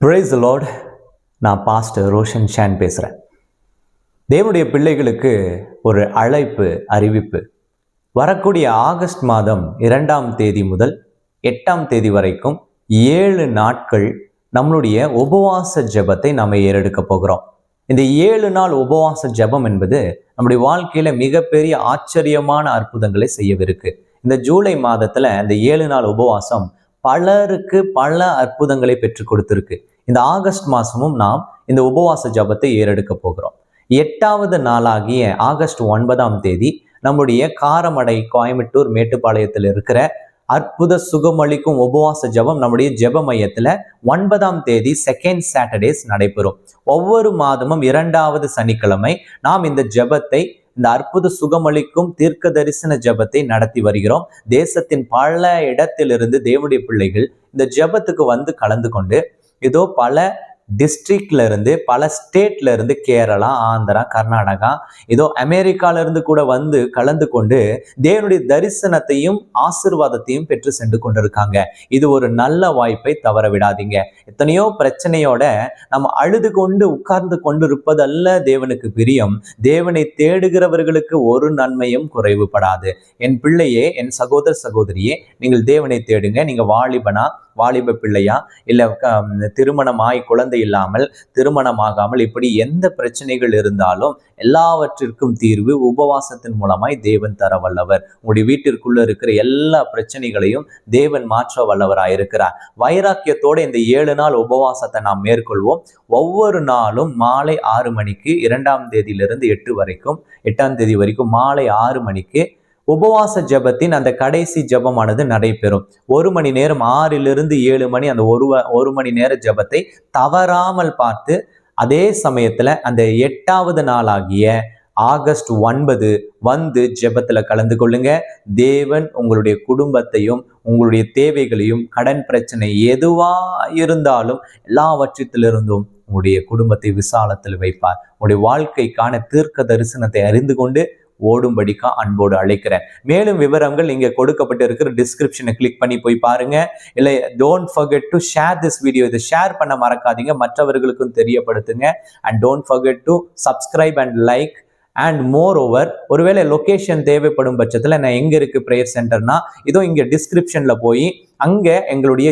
Praise the Lord. நான் pastor Roshan Shawn பேசுகிறேன். தேவனுடைய பிள்ளைகளுக்கு ஒரு அழைப்பு அறிவிப்பு. வரக்கூடிய ஆகஸ்ட் மாதம் 2ஆம் தேதி முதல் 8ஆம் தேதி வரைக்கும் 7 நாட்கள் நம்மளுடைய உபவாச ஜெபத்தை நாம் ஏறெடுக்க போகிறோம். இந்த 7 நாள் உபவாச ஜெபம் என்பது நம்முடைய வாழ்க்கையில மிகப்பெரிய ஆச்சரியமான அற்புதங்களை செய்யவிருக்கு. இந்த ஜூலை மாதத்துல இந்த 7 நாள் உபவாசம் பலருக்கு பல அற்புதங்களை பெற்றுக் கொடுத்திருக்கு. இந்த ஆகஸ்ட் மாசமும் நாம் இந்த உபவாச ஜெபத்தை ஏறெடுக்க போகிறோம். 8வது நாளாகிய ஆகஸ்ட் 9ஆம் தேதி நம்முடைய காரமடை, கோயம்புத்தூர், மேட்டுப்பாளையத்தில் இருக்கிற அற்புத சுகமளிக்கும் உபவாச ஜெபம் நம்முடைய ஜெப மையத்துல 9ஆம் தேதி செகண்ட் சாட்டர்டேஸ் நடைபெறும். ஒவ்வொரு மாதமும் 2வது சனிக்கிழமை நாம் இந்த ஜெபத்தை, இந்த அற்புத சுகமளிக்கும் தீர்க்க தரிசன ஜெபத்தை நடத்தி வருகிறோம். தேசத்தின் பல இடத்திலிருந்து தேவனுடைய பிள்ளைகள் இந்த ஜெபத்துக்கு வந்து கலந்து கொண்டு, ஏதோ பல டிஸ்ட்ரிக்ட்ல இருந்து, பல ஸ்டேட்ல இருந்து, கேரளா, ஆந்திரா, கர்நாடகா, ஏதோ அமெரிக்கால இருந்து கூட வந்து கலந்து கொண்டு தேவனுடைய தரிசனத்தையும் ஆசீர்வாதத்தையும் பெற்று சென்று கொண்டிருக்காங்க. இது ஒரு நல்ல வாய்ப்பை தவற விடாதீங்க. எத்தனையோ பிரச்சனையோட நம்ம அழுது கொண்டு உட்கார்ந்து கொண்டு இருப்பதல்ல தேவனுக்கு பிரியம். தேவனை தேடுகிறவர்களுக்கு ஒரு நன்மையும் குறைவுபடாது. என் பிள்ளையே, என் சகோதர சகோதரியே, நீங்கள் தேவனை தேடுங்க. நீங்க வாலிப பிள்ளையா, இல்ல திருமணமாய் குழந்தை இல்லாமல், திருமணமாகாமல், இப்படி எந்த பிரச்சனைகள் இருந்தாலும் எல்லாவற்றிற்கும் தீர்வு உபவாசத்தின் மூலமாய் தேவன் தர வல்லவர். உங்களுடைய வீட்டிற்குள்ள இருக்கிற எல்லா பிரச்சனைகளையும் தேவன் மாற்ற வல்லவராயிருக்கிறார். வைராக்கியத்தோட இந்த 7 நாள் உபவாசத்தை நாம் மேற்கொள்வோம். ஒவ்வொரு நாளும் மாலை 6 மணிக்கு 2ஆம் தேதியிலிருந்து 8ஆம் தேதி வரைக்கும் மாலை 6 மணிக்கு உபவாச ஜெபத்தின் அந்த கடைசி ஜெபமானது நடைபெறும். 1 மணி நேரம், 6லிருந்து 7 மணி, அந்த ஒரு மணி நேர ஜெபத்தை தவறாமல் பார்த்து, அதே சமயத்துல அந்த 8வது நாளாகிய ஆகஸ்ட் 9 வந்து ஜெபத்துல கலந்து கொள்ளுங்க. தேவன் உங்களுடைய குடும்பத்தையும், உங்களுடைய தேவைகளையும், கடன் பிரச்சனை எதுவா இருந்தாலும் எல்லாவற்றிலிருந்தும் உங்களுடைய குடும்பத்தை விசாலத்தில் வைப்பார். உங்களுடைய வாழ்க்கைக்கான தீர்க்க தரிசனத்தை அறிந்து கொண்டு ஓடும்படிக்கா அன்போடு அழைக்கிறேன். மேலும் விவரங்கள் இங்க கொடுக்கப்பட்டு இருக்கிற டிஸ்கிரிப்ஷனை கிளிக் பண்ணி போய் பாருங்க. இல்லை, don't forget to share this video. இதை ஷேர் பண்ண மறக்காதீங்க, மற்றவர்களுக்கும் தெரியப்படுத்துங்க. And don't forget to subscribe and like. And more over, ஒருவேளை லொகேஷன் தேவைப்படும் பட்சத்தில் நான் எங்க இருக்கு ப்ரேயர் சென்டர்னா, இதோ இங்க டிஸ்கிரிப்ஷன்ல போய் அங்க எங்களுடைய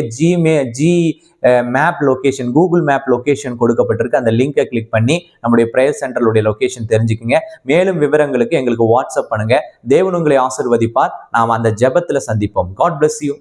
map location, Google map location கொடுக்கப்பட்டிருக்கு. அந்த லிங்கை கிளிக் பண்ணி நம்முடைய ப்ரேயர் சென்டருடைய லொகேஷன் தெரிஞ்சுக்குங்க. மேலும் விவரங்களுக்கு எங்களுக்கு வாட்ஸ்அப் பண்ணுங்க. தேவன் உங்களை ஆசீர்வதிப்பார். நாம் அந்த ஜெபத்துல சந்திப்போம். God bless you.